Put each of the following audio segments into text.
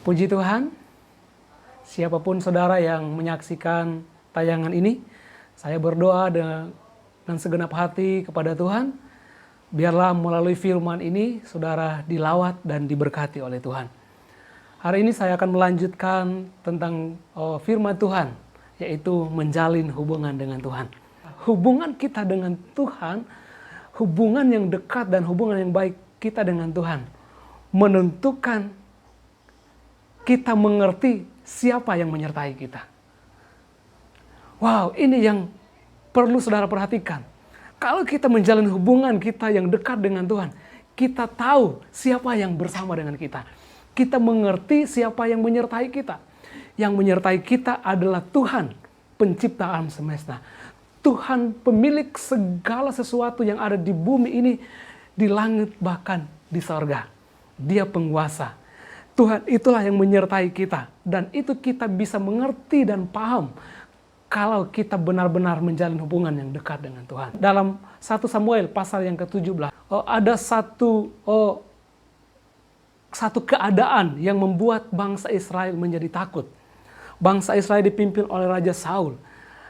Puji Tuhan, siapapun saudara yang menyaksikan tayangan ini, saya berdoa dengan segenap hati kepada Tuhan, biarlah melalui firman ini saudara dilawat dan diberkati oleh Tuhan. Hari ini saya akan melanjutkan tentang firman Tuhan, yaitu menjalin hubungan dengan Tuhan. Hubungan kita dengan Tuhan, hubungan yang dekat dan hubungan yang baik kita dengan Tuhan, menentukan kita mengerti siapa yang menyertai kita. Wow, ini yang perlu saudara perhatikan. Kalau kita menjalin hubungan kita yang dekat dengan Tuhan, kita tahu siapa yang bersama dengan kita. Kita mengerti siapa yang menyertai kita. Yang menyertai kita adalah Tuhan, pencipta alam semesta. Tuhan pemilik segala sesuatu yang ada di bumi ini, di langit bahkan di sorga. Dia penguasa. Tuhan itulah yang menyertai kita. Dan itu kita bisa mengerti dan paham kalau kita benar-benar menjalin hubungan yang dekat dengan Tuhan. Dalam 1 Samuel pasal yang ke-17, ada satu keadaan yang membuat bangsa Israel menjadi takut. Bangsa Israel dipimpin oleh Raja Saul.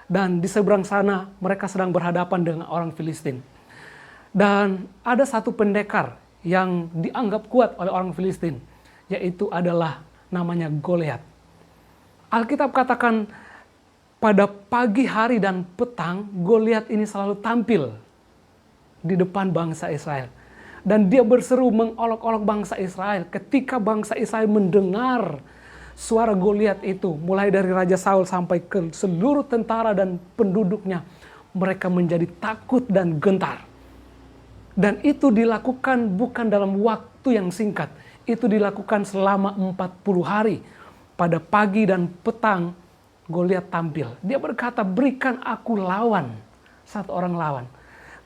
Dan di seberang sana mereka sedang berhadapan dengan orang Filistin. Dan ada satu pendekar yang dianggap kuat oleh orang Filistin, yaitu adalah namanya Goliat. Alkitab katakan pada pagi hari dan petang Goliat ini selalu tampil di depan bangsa Israel. Dan dia berseru mengolok-olok bangsa Israel. Ketika bangsa Israel mendengar suara Goliat itu, mulai dari Raja Saul sampai ke seluruh tentara dan penduduknya, mereka menjadi takut dan gentar. Dan itu dilakukan bukan dalam waktu yang singkat. Itu dilakukan selama 40 hari. Pada pagi dan petang, Goliat tampil. Dia berkata, berikan aku lawan. Satu orang lawan.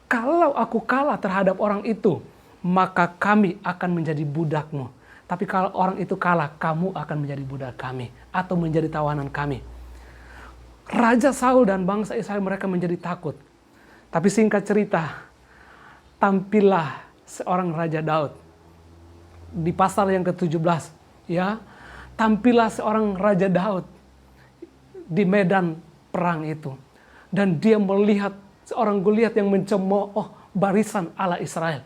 Kalau aku kalah terhadap orang itu, maka kami akan menjadi budakmu. Tapi kalau orang itu kalah, kamu akan menjadi budak kami. Atau menjadi tawanan kami. Raja Saul dan bangsa Israel mereka menjadi takut. Tapi singkat cerita, tampillah seorang Raja Daud. Di pasal yang ke-17, ya, tampillah seorang Raja Daud di medan perang itu. Dan dia melihat seorang Goliat yang mencemooh barisan Allah Israel.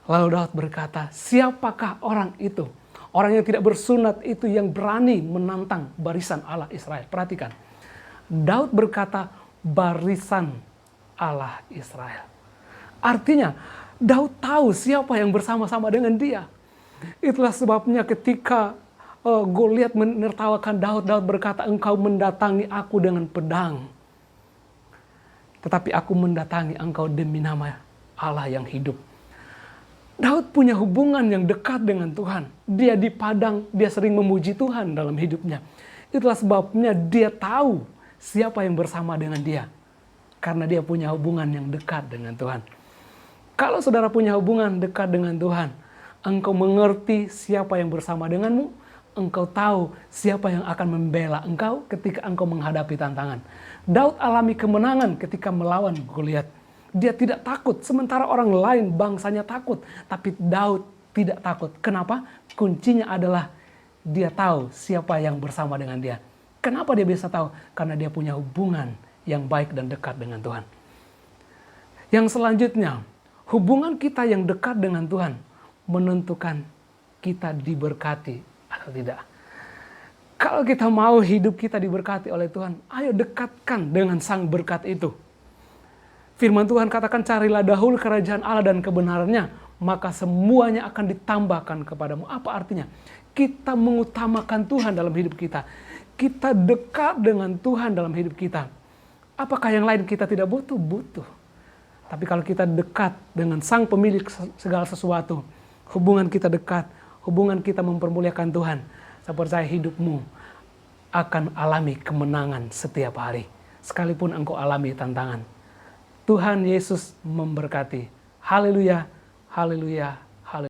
Lalu Daud berkata, siapakah orang itu? Orang yang tidak bersunat itu yang berani menantang barisan Allah Israel. Perhatikan, Daud berkata, barisan Allah Israel. Artinya, Daud tahu siapa yang bersama-sama dengan dia. Itulah sebabnya ketika Goliat menertawakan Daud, Daud berkata, engkau mendatangi aku dengan pedang. Tetapi aku mendatangi engkau demi nama Allah yang hidup. Daud punya hubungan yang dekat dengan Tuhan. Dia di padang, dia sering memuji Tuhan dalam hidupnya. Itulah sebabnya dia tahu siapa yang bersama dengan dia. Karena dia punya hubungan yang dekat dengan Tuhan. Kalau saudara punya hubungan dekat dengan Tuhan, engkau mengerti siapa yang bersama denganmu, engkau tahu siapa yang akan membela engkau ketika engkau menghadapi tantangan. Daud alami kemenangan ketika melawan Goliat. Dia tidak takut, sementara orang lain bangsanya takut. Tapi Daud tidak takut. Kenapa? Kuncinya adalah dia tahu siapa yang bersama dengan dia. Kenapa dia bisa tahu? Karena dia punya hubungan yang baik dan dekat dengan Tuhan. Yang selanjutnya, hubungan kita yang dekat dengan Tuhan menentukan kita diberkati atau tidak. Kalau kita mau hidup kita diberkati oleh Tuhan, ayo dekatkan dengan sang berkat itu. Firman Tuhan katakan, carilah dahulu kerajaan Allah dan kebenarannya, maka semuanya akan ditambahkan kepadamu. Apa artinya? Kita mengutamakan Tuhan dalam hidup kita. Kita dekat dengan Tuhan dalam hidup kita. Apakah yang lain kita tidak butuh? Butuh. Tapi kalau kita dekat dengan sang pemilik segala sesuatu, hubungan kita dekat, hubungan kita mempermuliakan Tuhan, saya percaya hidupmu akan alami kemenangan setiap hari. Sekalipun engkau alami tantangan. Tuhan Yesus memberkati. Haleluya, haleluya,